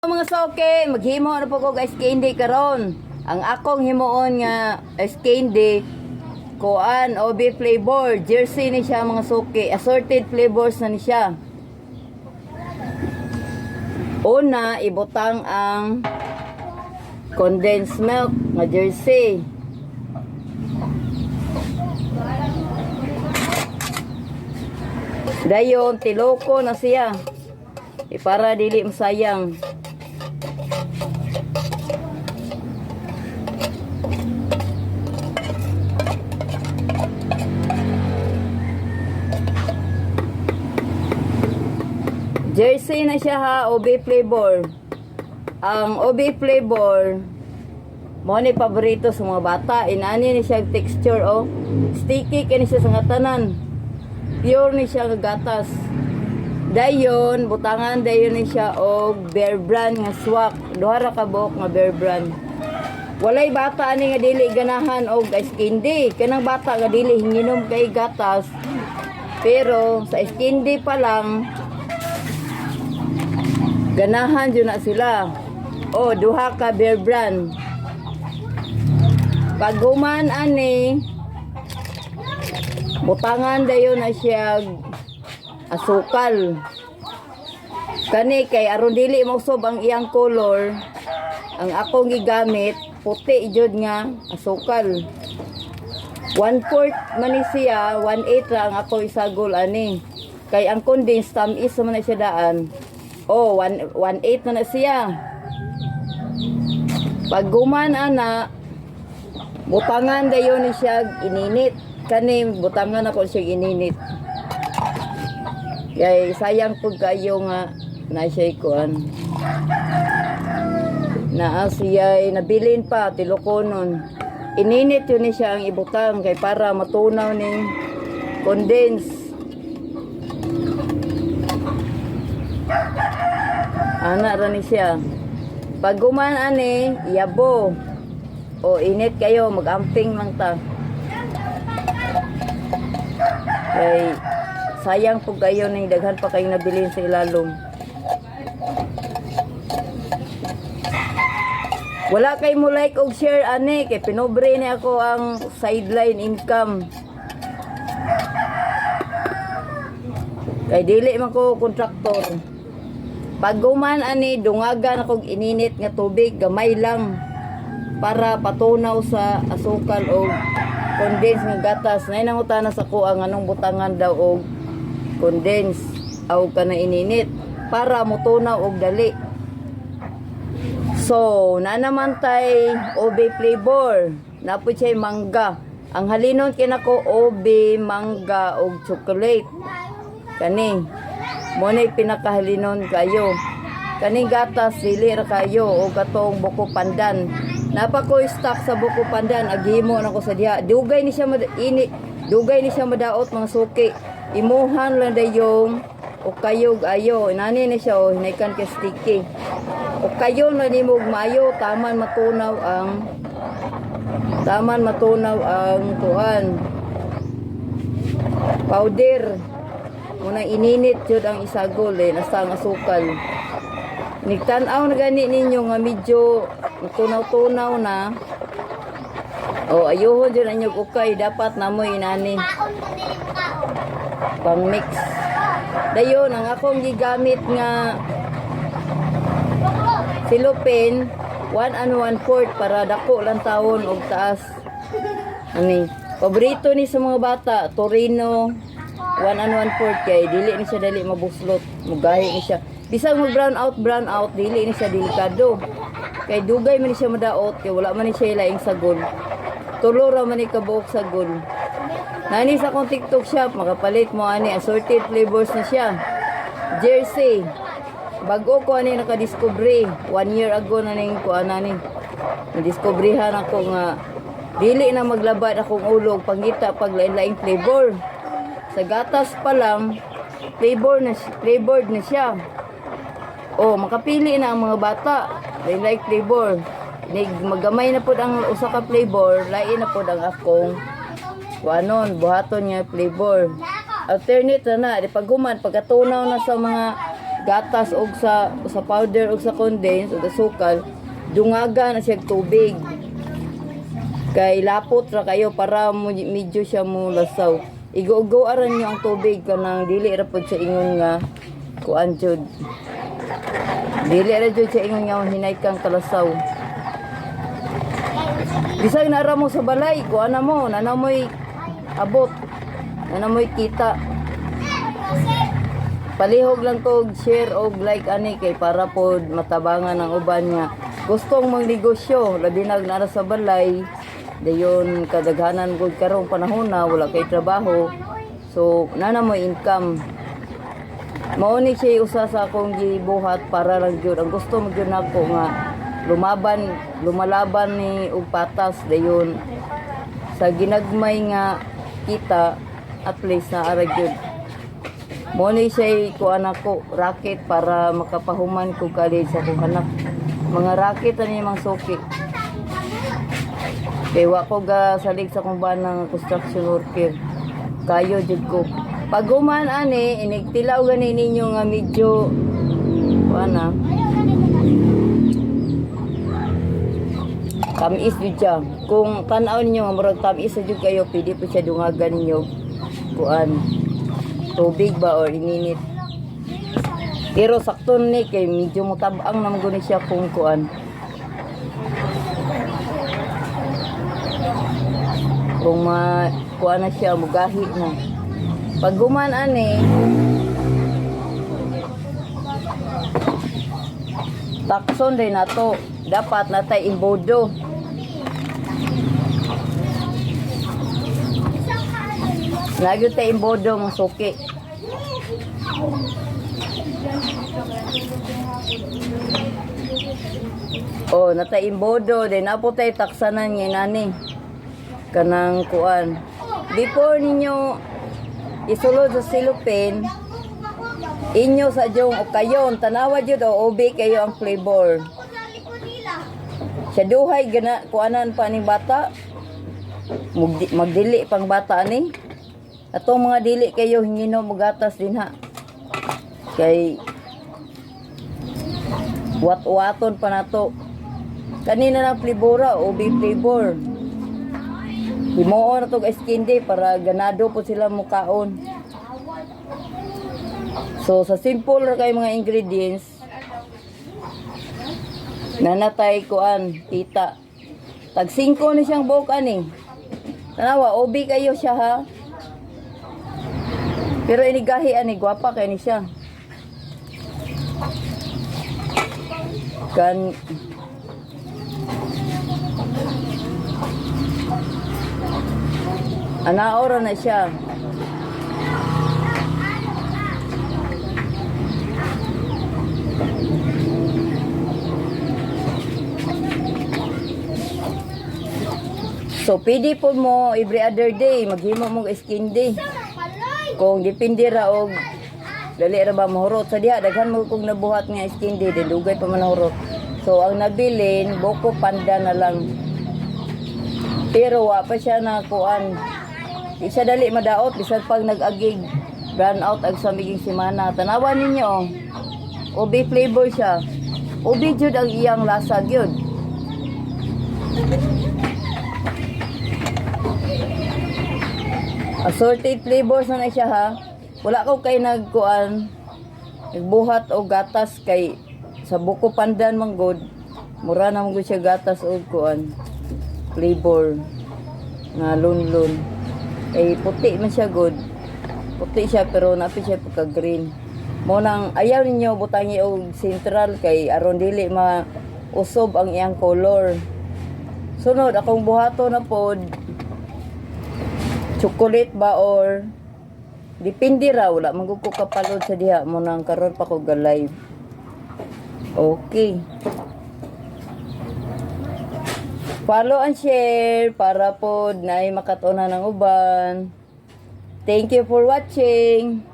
Mga soke, maghimo na po ko guys candy karon. Ang akong himuon nga ice candy kuan OB flavor, jersey ni siya mga soke, assorted flavors na ni siya. Una, ibutang ang condensed milk nga jersey. Dayon tiloko na siya. Para dili masayang. Jersey na siya ha, OB flavor. Ang OB flavor mo ni paborito sa mga bata. Inani ni siya texture oh. Sticky kini siya sa ngatanan. Pure ni siya nga gatas. Dayon butangan dayon ni siya og Bear Brand nga swak. Duha ra ka buok nga Bear Brand. Walay bata ani nga dili ganahan og ice candy. Kanang bata nga dili hinginom kay gatas. Pero sa ice candy pa lang ganahan jud na sila. O duha ka Bear Brand. Pag human ani butangan dayon na siya asukal. Kani kay aron dili mausob ang iyang color, ang akong gigamit puti jud nga asukal. 1/4 man ni siya, 1/8 ra ang ako isagol ani. Kay ang condensed tamis man na siya daan. Oh, 1/8 na siya. Pag guman ana, butangan dayon ni siya ininit. Kani butangan ako siya ininit. Kaya sayang po kayo nga na siya ikuan. Na siya nabilin pa, tilukonon. Ininit yun ni siya ang ibutang kay para matunaw ni condense. Ana ra ni siya. Pag guman ani, yabo. O init kayo, mag-amping lang ta. Kay sayang po kayo na daghan pa kayo nabilin sa ilalom. Wala kay mo like og share ani kay pinobre ni ako ang sideline income. Kay dili man ko kontraktor. Pag guman ani dungagan ako ininit nga tubig gamay lang para patunaw sa asukal o condensed nga gatas. Nay nangutana sa ko ang anong butangan daw og condensed aw kana ininit para motunaw og dali. So, na naman tay OB flavor. Napod siya mangga. Ang halinon kinako OB mangga og chocolate. Kani mo na pinakahalinon kayo. Kani gatas dili ra kayo o katong buko pandan. Napa ko stock sa buko pandan aghimo na ko sa diha. Dugay ni siya dugay ni siya madaot mga suki. Imuhan lang dayong o kayog ayo. Inani ni siya o hinaykan ka sticky. O kayo na ni mog maayo taman matunaw ang kuan. Powder. Muna ininit jud ang isagol nasa ang asukal. Nigtan-aw na gani ninyo nga medyo tunaw-tunaw na. O ayuhon jud anyo ukay dapat namoy inani. Pang mix. Dayon ang akong gigamit nga silupin 1 1/4 para dako lang taon og taas. Ani, paborito ni sa mga bata, Torino 1 1/4 kay dili ni siya dali mabuslot, mugahi ni siya. Bisag mag brown out dili ni siya delikado. Kay dugay man ni siya madaot kay wala man ni siya laing sagol. Tulo ra man ni kabuok sagol. Nani sa akong TikTok shop, makapalit mo ani assorted flavors na siya. Jersey. Bago ko ani nakadiscovery 1 year ago na ning ko anani. Nadiscoveryhan ako nga dili na maglabad akong ulog pangita pag lain-laing flavor. Sa gatas pa lang flavored na siya. O makapili na ang mga bata. Lain-laing flavor. Magamay na pod ang usa ka flavor, lain na pod ang akong kuanon buhaton nga flavor. Alternate na di paghuman pagkatunaw na sa mga gatas og sa powder og sa condense og asukal, dungaga na siya tubig. Kay lapot ra kayo para medyo siya mo lasaw. Igo-go aran niyo ang tubig kanang dili ra pod sa ingon nga kuan jud. Dili ra jud sa ingon nga hinay kang kalasaw. Bisag nara mo sa balay, kuan na mo, nanamoy abot. Nanamoy kita. Palihog lang ko share og like ani kay para pod matabangan ang uban nga gustong magnegosyo labi na nara sa balay dayon kadaghanan gud karong panahon na wala kay trabaho so nana mo income mao ni siya usa sa akong gibuhat para lang gyud ang gusto mo gyud nako nga lumalaban ni og patas dayon sa ginagmay nga kita at least na ara gyud. Moni siya kuan ako racket para makapahuman ko kali sa akong anak. Mga racket ani mga suki. Kaya wa ko ga salig sa kong banang construction worker. Kayo jud ko. Pag human ani inigtilaw gani ninyo nga medyo kuana. Tamis jud siya. Kung tan-aw ninyo nga murag tamis jud kayo, pwede po siya dungagan ninyo kuan. Tubig ba or ininit. Pero sakto ni kay medyo mutabang naman guni siya kung kuan. Kung kuan na siya mugahi na. Pag guman ani takson din nato dapat natay imbodo. Lagi tayo imbodo mga suki. Oh, natay imbodo din apo tayo taksanan nga nani. Kanang kuan. Before ninyo isulod sa silupin, inyo sa jong o kayon tanawa jud o ubi kayo ang flavor. Sa duhay gana kuanan pa ning bata. Magdili pang bata ni. Atong mga dili kayo hingino magatas din ha. Kay wat-waton pa nato. Kanina na flavora, ubi flavor. Himuon na to skin day para ganado po sila mukaon. So sa simple ra kay mga ingredients nanatay kuan tita. Tag 5 ni siyang buok ani. Tanawa, ubi kayo siya ha. Pero inigahi ani gwapa kay ni siya. Kan ora na siya. So pwede po mo every other day maghimo mo skin day. Kung dipindi ra og dali ra ba mahurot sa diha daghan mo kung nabuhat nga skin day dugay pa man mahurot. So ang nabilin buko panda na lang. Pero wa pa siya na kuan. Di siya dali madaot bisan pag nag-agig run out ag sa miging semana. Tanawan ninyo. Ubi flavor siya. Ubi jud ang iyang lasa gyud. Assorted flavors na siya ha. Wala ko kay nagkuan nagbuhat o gatas kay sa buko pandan manggod. Mura na mo siya gatas o kuan flavor nga lunlun. Ay puti man siya good. Puti siya pero napi siya pagka green. Mo nang ayaw ninyo butangi og central kay aron dili usob ang iyang color. Sunod akong buhato na pod chocolate ba or dipindi ra wala magugko kapalod sa diha mo nang karon pa ko ga live. Okay. Follow and share para pod naay makatuna ng uban. Thank you for watching.